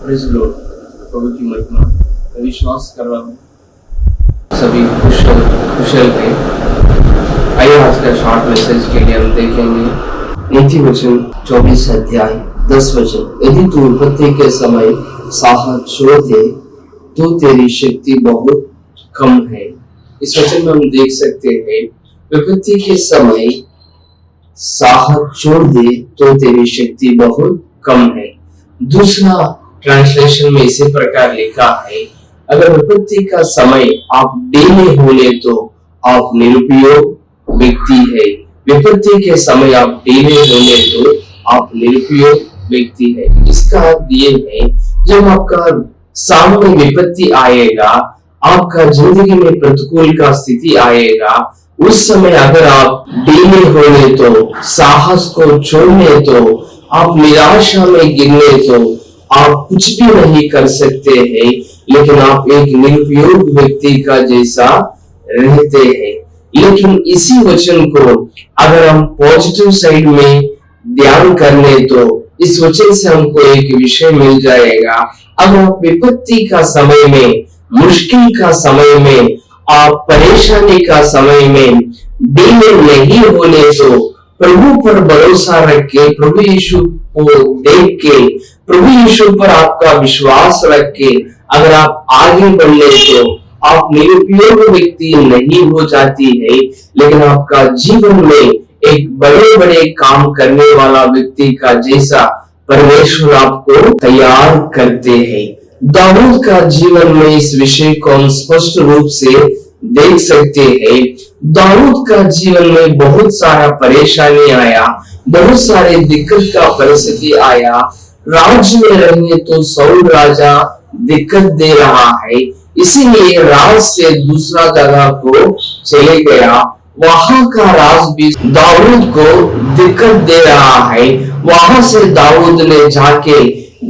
Praise the Lord. प्रभु की महिमा। मैं विश्वास कर रहा हूँ सभी कुशल हैं। आइए आज का शॉर्ट मैसेज के लिए हम देखेंगे नीति वचन 24 अध्याय 10 वचन। यदि तू विपत्ति के समय साहस छोड़ दे तो तेरी शक्ति बहुत कम है। इस वचन में हम देख सकते हैं विपत्ति के समय साहस छोड़ दे तो तेरी शक्ति बहुत कम है। दूसरा ट्रांसलेशन में इसी प्रकार लिखा है, अगर विपत्ति का समय आप डीले होने तो आप निरुपयोग व्यक्ति है। विपत्ति के समय आप डीले होने तो आप निरुपयोग व्यक्ति है। इसका अर्थ ये है, जब आपका सामने विपत्ति आएगा, आपका जिंदगी में प्रतिकूल का स्थिति आएगा, उस समय अगर आप डीले होने तो, साहस को छोड़ने तो, आप निराशा में गिरने तो आप कुछ भी नहीं कर सकते हैं, लेकिन आप एक निरुपयोग व्यक्ति का जैसा रहते हैं। लेकिन इसी वचन को अगर हम पॉजिटिव साइड में ध्यान करने तो इस वचन से हमको एक विषय मिल जाएगा। अगर आप विपत्ति का समय में, मुश्किल का समय में, आप परेशानी का समय में डीले नहीं होने तो प्रभु पर भरोसा रख के, प्रभु यीशु को देख के, प्रभु यीशु पर आपका विश्वास रख के अगर आप आगे बढ़ने तो आप निरुपयोग व्यक्ति नहीं हो जाती है, लेकिन आपका जीवन में एक बड़े बड़े काम करने वाला व्यक्ति का जैसा परमेश्वर आपको तैयार करते हैं। दाऊद का जीवन में इस विषय को हम स्पष्ट रूप से देख सकते हैं। दाऊद का जीवन में बहुत सारा परेशानी आया, बहुत सारे दिक्कत का परिस्थिति आया। राज्य में रहने तो शाऊल राजा दिक्कत दे रहा है, इसीलिए राज से दूसरा जगह को चले गया। वहां का राज भी दाऊद को दिक्कत दे रहा है। वहां से दाऊद ने जाके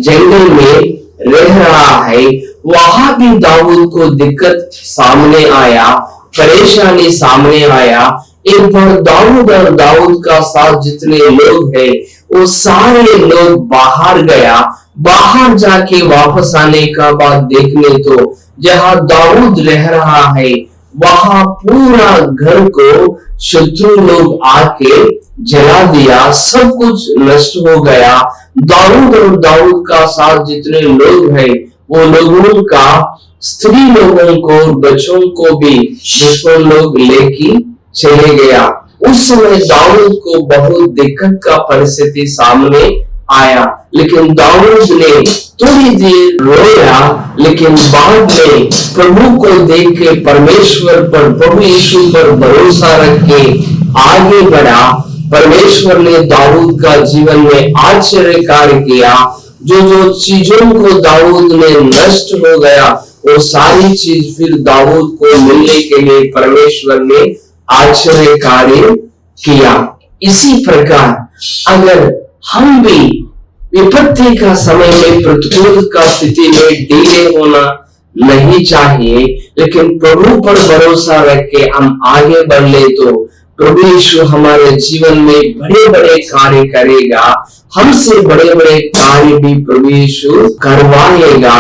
जंगल में रह रहा है। वहां भी दाऊद को दिक्कत सामने आया, परेशानी सामने आया। एक बार दाऊद और दाऊद का साथ जितने लोग हैं वो सारे लोग बाहर गया। बाहर जाके वापस आने का बाद देखने तो जहां दाऊद रह रहा है वहां पूरा घर को शत्रु लोग आके जला दिया, सब कुछ नष्ट हो गया। दाऊद और दाऊद का साथ जितने लोग हैं वो लोगों का, स्त्री लोगों को, बच्चों को भी दुश्मन लोग लेके चले गया। उस समय दाऊद को बहुत दिक्कत का परिस्थिति सामने आया, लेकिन दाऊद ने थोड़ी देर रोया, लेकिन बाद में प्रभु को देख के, परमेश्वर पर, प्रभु यीशु पर भरोसा रख के आगे बढ़ा। परमेश्वर ने दाऊद का जीवन में आश्चर्य कार्य किया। जो जो चीजों को दाऊद ने नष्ट हो गया वो सारी चीज फिर दाऊद को मिलने के लिए परमेश्वर ने आश्चर्य कार्य किया। इसी प्रकार अगर हम भी विपत्ति का समय में, प्रतिकूल का स्थिति में डीले होना नहीं चाहिए, लेकिन प्रभु पर भरोसा रख के हम आगे बढ़ ले तो प्रभु यीशु हमारे जीवन में बड़े बड़े कार्य करेगा। हमसे बड़े बड़े कार्य भी प्रभु यीशु करवाएगा।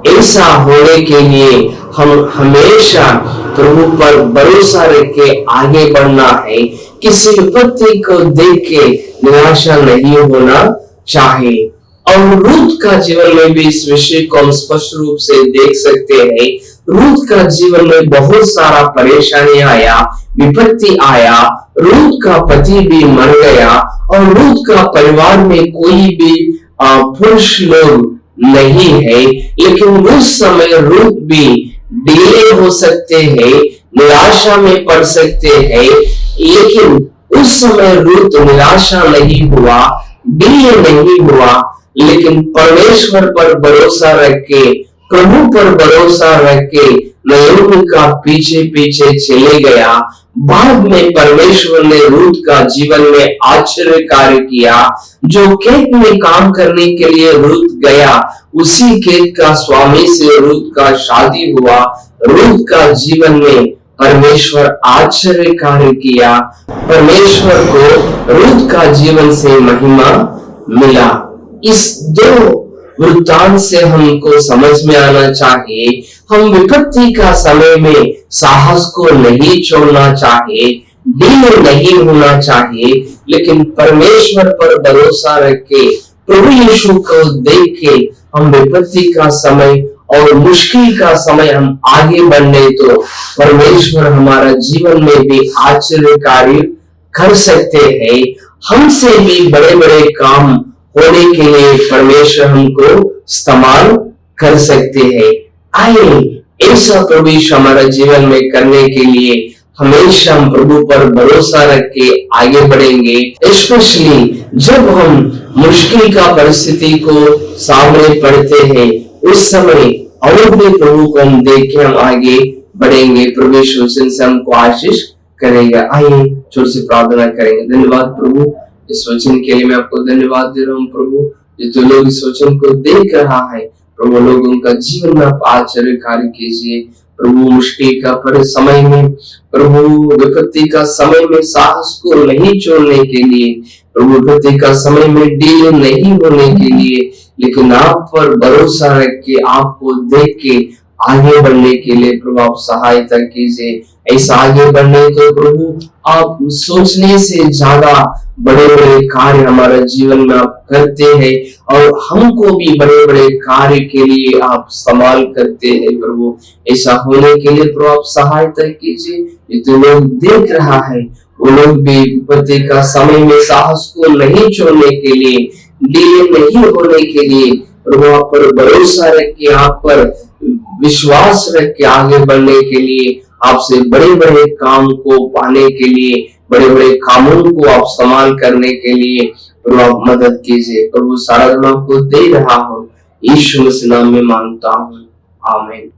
ऐसा होने के लिए हम हमेशा प्रभु पर भरोसा रख के आगे बढ़ना है। किसी विपत्ति को देख के निराशा नहीं होना चाहिए। और रूत का जीवन में भी इस विषय को हम स्पष्ट रूप से देख सकते हैं। रूत का जीवन में बहुत सारा परेशानी आया, विपत्ति आया। रूत का पति भी मर गया और रूत का परिवार में कोई भी पुरुष लोग नहीं है, लेकिन उस समय रूत भी डीले हो सकते हैं, निराशा में पड़ सकते हैं, लेकिन उस समय रूत निराशा नहीं हुआ, डीले नहीं हुआ, लेकिन परमेश्वर पर भरोसा रख के, प्रभु पर भरोसा रख के नाओमी का पीछे पीछे चले गया। बाद में परमेश्वर ने रूत का जीवन में आश्चर्य कार्य किया। जो खेत में काम करने के लिए रूत गया, उसी खेत का स्वामी से रूत का शादी हुआ। रूत का जीवन में परमेश्वर आश्चर्य कार्य किया। परमेश्वर को रूत का जीवन से महिमा मिला। इस दो वृत्तांत से हमको समझ में आना चाहिए। हम विपत्ति का समय में साहस को नहीं छोड़ना चाहिए, ढीले नहीं होना चाहिए, लेकिन परमेश्वर पर भरोसा रख के प्रभु यीशु को देख के हम विपत्ति का समय और मुश्किल का समय हम आगे बढ़ने तो परमेश्वर हमारा जीवन में भी आश्चर्य कार्य कर सकते हैं। हमसे भी बड़े बड़े काम होने के लिए परमेश्वर हमको इस्तेमाल कर सकते हैं। आइए ऐसा प्रभु यीशु हमारा जीवन में करने के लिए हमेशा हम प्रभु पर भरोसा रख के आगे बढ़ेंगे। स्पेशली जब हम मुश्किल का परिस्थिति को सामने पड़ते हैं, उस समय और भी प्रभु को हम देख के हम आगे बढ़ेंगे। प्रभु यीशु से हमको आशीष करेगा। आइए छोटी सी प्रार्थना करेंगे। धन्यवाद प्रभु, इस वचन के लिए मैं आपको धन्यवाद दे रहा हूँ प्रभु। जो लोग इस वचन को देख रहा है प्रभु, लोगों का जीवन में आप आश्चर्य कार्य कीजिए प्रभु। मुश्किल का समय में प्रभु, विपत्ति का समय में साहस को नहीं छोड़ने के लिए प्रभु, विपत्ति का समय में ढीले नहीं होने के लिए, लेकिन आप पर भरोसा रख के आपको देख के आगे बढ़ने के लिए प्रभु आप सहायता कीजिए। ऐसा आगे बढ़ने तो प्रभु आप सोचने से ज्यादा बड़े बड़े कार्य हमारे जीवन में आप करते हैं और हमको भी बड़े बड़े कार्य के लिए आप इस्तेमाल करते हैं प्रभु। ऐसा होने के लिए प्रभु आप सहायता कीजिए। ये तो लोग देख रहा है, वो लोग भी विपत्ति का समय में साहस को नहीं छोड़ने के लिए, ढीले नहीं होने के लिए प्रभु आप पर भरोसा रख के, आप पर विश्वास रख के आगे बढ़ने के लिए, आपसे बड़े बड़े काम को पाने के लिए, बड़े बड़े कामों को आप इस्तेमाल करने के लिए प्रभु आप मदद कीजिए। प्रभु सारा धन आपको दे रहा हूँ, यीशु मसीह नाम में मांगता हूँ, आमीन।